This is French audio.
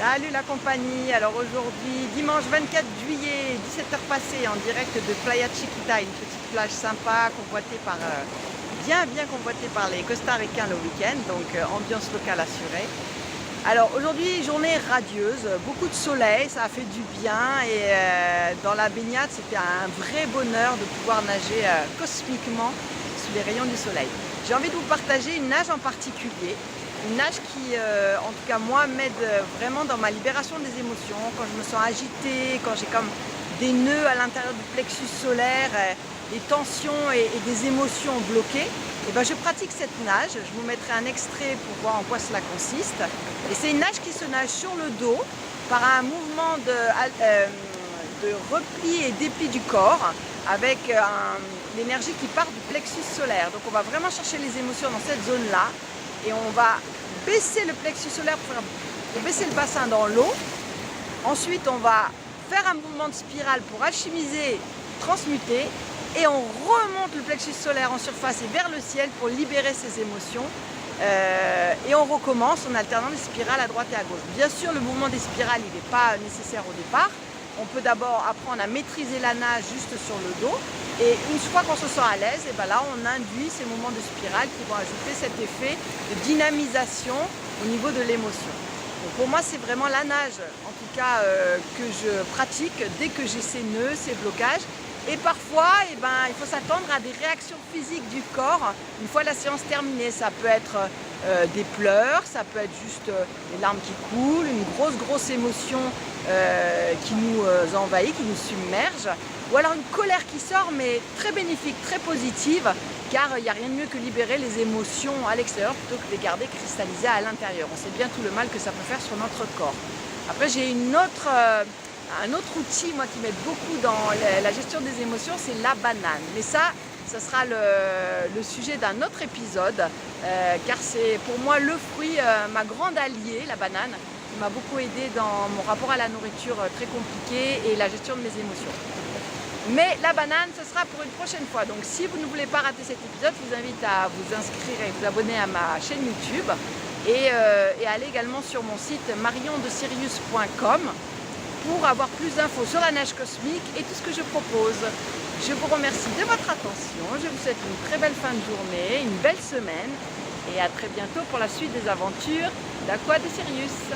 Salut la compagnie. Alors aujourd'hui, dimanche 24 juillet, 17h passées, en direct de Playa Chiquita, une petite plage sympa convoitée par, bien convoitée par les Costaricains le week-end, donc ambiance locale assurée. Alors aujourd'hui, journée radieuse, beaucoup de soleil, ça a fait du bien et dans la baignade, c'était un vrai bonheur de pouvoir nager cosmiquement sous les rayons du soleil. J'ai envie de vous partager une nage en particulier, une nage qui, en tout cas moi, m'aide vraiment dans ma libération des émotions, quand je me sens agitée, quand j'ai comme des nœuds à l'intérieur du plexus solaire, des tensions et des émotions bloquées. Et ben, je pratique cette nage, je vous mettrai un extrait pour voir en quoi cela consiste. Et c'est une nage qui se nage sur le dos par un mouvement de repli et dépli du corps avec l'énergie qui part du plexus solaire. Donc on va vraiment chercher les émotions dans cette zone-là et on va baisser le plexus solaire pour baisser le bassin dans l'eau. Ensuite on va faire un mouvement de spirale pour alchimiser, transmuter. Et on remonte le plexus solaire en surface et vers le ciel pour libérer ses émotions. Et on recommence en alternant les spirales à droite et à gauche. Bien sûr, le mouvement des spirales, il n'est pas nécessaire au départ. On peut d'abord apprendre à maîtriser la nage juste sur le dos. Et une fois qu'on se sent à l'aise, et ben là, on induit ces mouvements de spirale qui vont ajouter cet effet de dynamisation au niveau de l'émotion. Donc pour moi, c'est vraiment la nage, en tout cas, que je pratique dès que j'ai ces nœuds, ces blocages. Et parfois, il faut s'attendre à des réactions physiques du corps une fois la séance terminée. Ça peut être des pleurs, ça peut être juste des larmes qui coulent, une grosse émotion qui nous envahit, qui nous submerge, ou alors une colère qui sort, mais très bénéfique, très positive, car il n'y a rien de mieux que libérer les émotions à l'extérieur plutôt que de les garder cristallisées à l'intérieur. On sait bien tout le mal que ça peut faire sur notre corps. Après, j'ai un autre outil, moi, qui m'aide beaucoup dans la gestion des émotions, c'est la banane. Mais ça sera le sujet d'un autre épisode, car c'est pour moi le fruit, ma grande alliée, la banane, qui m'a beaucoup aidée dans mon rapport à la nourriture très compliqué et la gestion de mes émotions. Mais la banane, ce sera pour une prochaine fois. Donc si vous ne voulez pas rater cet épisode, je vous invite à vous inscrire et vous abonner à ma chaîne YouTube et aller également sur mon site mariondesirius.com pour avoir plus d'infos sur la nage cosmique et tout ce que je propose. Je vous remercie de votre attention, je vous souhaite une très belle fin de journée, une belle semaine et à très bientôt pour la suite des aventures d'Aqua de Sirius.